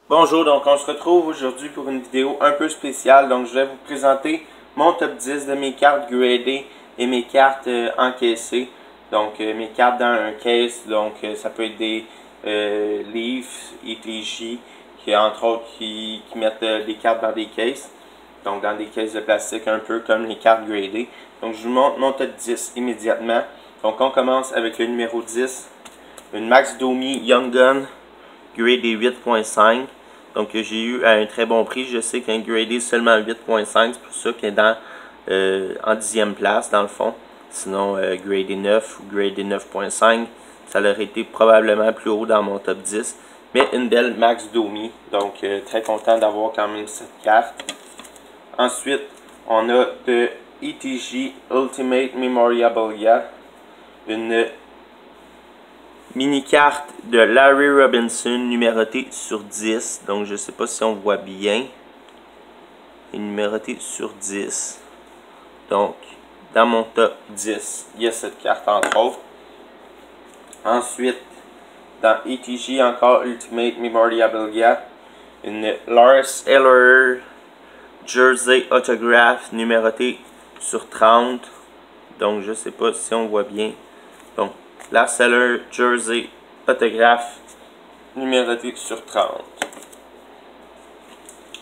Bonjour, donc on se retrouve aujourd'hui pour une vidéo un peu spéciale. Donc je vais vous présenter mon top 10 de mes cartes gradées et mes cartes encaissées. Donc mes cartes dans un case, donc ça peut être des Leaf, ETJ, qui entre autres qui mettent des cartes dans des cases. Donc dans des cases de plastique un peu comme les cartes gradées. Donc je vous montre mon top 10 immédiatement. Donc on commence avec le numéro 10, une Max Domi Young Gun gradé 8.5. Donc j'ai eu à un très bon prix. Je sais qu'un gradé seulement 8.5, c'est pour ça qu'il est dans, en 10e place dans le fond. Sinon gradé 9 ou gradé 9.5, ça aurait été probablement plus haut dans mon top 10. Mais une belle Max Domi. Donc très content d'avoir quand même cette carte. Ensuite, on a de ETJ Ultimate Memorabilia. Une mini-carte de Larry Robinson numérotée sur 10. Donc je ne sais pas si on voit bien. Et numérotée sur 10. Donc dans mon top 10, il y a cette carte entre autres. Ensuite, dans ETJ encore Ultimate Memorabilia, une Lars Eller Jersey Autograph numérotée sur 30. Donc je ne sais pas si on voit bien. Donc Lars Eller Jersey Autograph numéroté sur 30.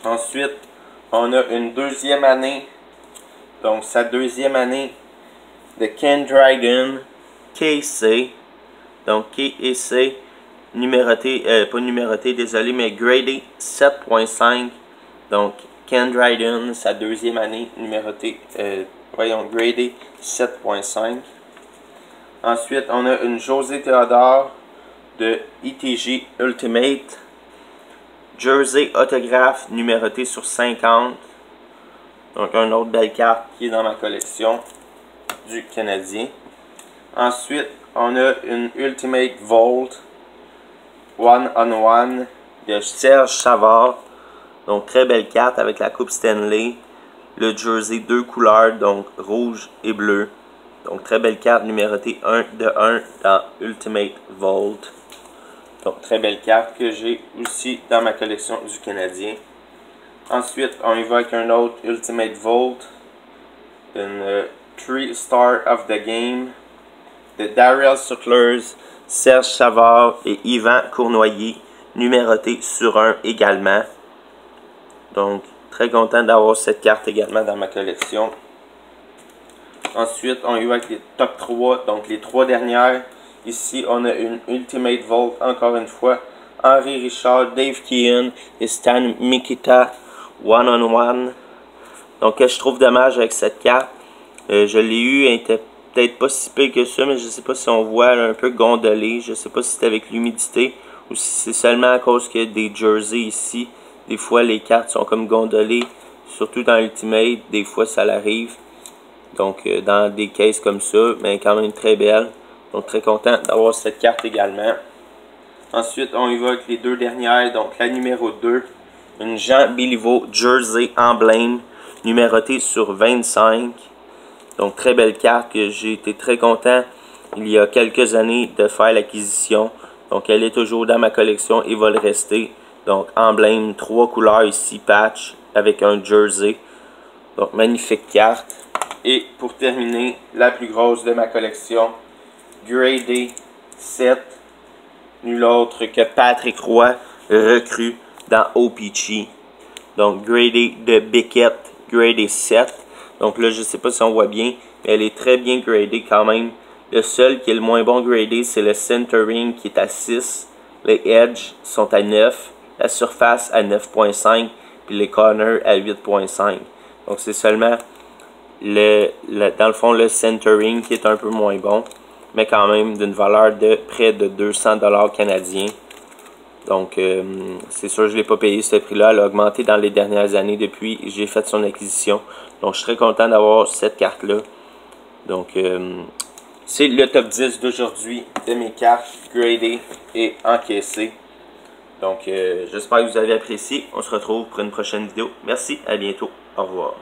Ensuite, on a une deuxième année. Donc sa deuxième année de Ken Dryden KC. Donc KC numéroté, pas numéroté, désolé, mais gradé 7.5. Donc Ken Dryden, sa deuxième année numérotée, gradé 7.5. Ensuite, on a une José Théodore de ETJ Ultimate Jersey Autograph numérotée sur 50. Donc, une autre belle carte qui est dans ma collection du Canadien. Ensuite, on a une Ultimate Vault One-on-One de Serge Savard. Donc, très belle carte avec la Coupe Stanley. Le jersey 2 couleurs, donc rouge et bleu. Donc, très belle carte numérotée 1 de 1 dans Ultimate Vault. Donc, très belle carte que j'ai aussi dans ma collection du Canadien. Ensuite, on y va avec un autre Ultimate Vault. Une 3-star of the game de Darryl Sutlers, Serge Savard et Yvan Cournoyer. Numéroté sur 1 également. Donc, très content d'avoir cette carte également dans ma collection. Ensuite, on y va avec les top 3, donc les 3 dernières. Ici, on a une Ultimate Vault, encore une fois. Henri Richard, Dave Keehan et Stan Mikita, one-on-one. Donc, que je trouve dommage avec cette carte, je l'ai eu, elle était peut-être pas si pire que ça, mais je sais pas si on voit un peu gondolé. Je sais pas si c'est avec l'humidité ou si c'est seulement à cause qu'il y a des jerseys ici. Des fois, les cartes sont comme gondolées, surtout dans Ultimate, des fois ça l'arrive. Donc, dans des cases comme ça, mais quand même très belle. Donc, très content d'avoir cette carte également. Ensuite, on y va avec les deux dernières. Donc, la numéro 2, une Jean Béliveau Jersey Emblème, numérotée sur 25. Donc, très belle carte que j'ai été très content il y a quelques années de faire l'acquisition. Donc, elle est toujours dans ma collection et va le rester. Donc, emblème, 3 couleurs ici, patch, avec un jersey. Donc, magnifique carte. Et pour terminer, la plus grosse de ma collection, gradé 7, nul autre que Patrick Roy, recrue dans OPC. Donc, gradé de Beckett, gradé 7. Donc là, je ne sais pas si on voit bien, mais elle est très bien gradée quand même. Le seul qui est le moins bon gradé, c'est le centering qui est à 6. Les edges sont à 9. La surface à 9.5. Puis les corners à 8.5. Donc, c'est seulement dans le fond, le centering qui est un peu moins bon, mais quand même d'une valeur de près de 200 $ canadiens. Donc, c'est sûr que je ne l'ai pas payé ce prix-là. Elle a augmenté dans les dernières années depuis que j'ai fait son acquisition. Donc, je suis très content d'avoir cette carte-là. Donc, c'est le top 10 d'aujourd'hui de mes cartes gradées et encaissées. Donc, j'espère que vous avez apprécié. On se retrouve pour une prochaine vidéo. Merci, à bientôt. Au revoir.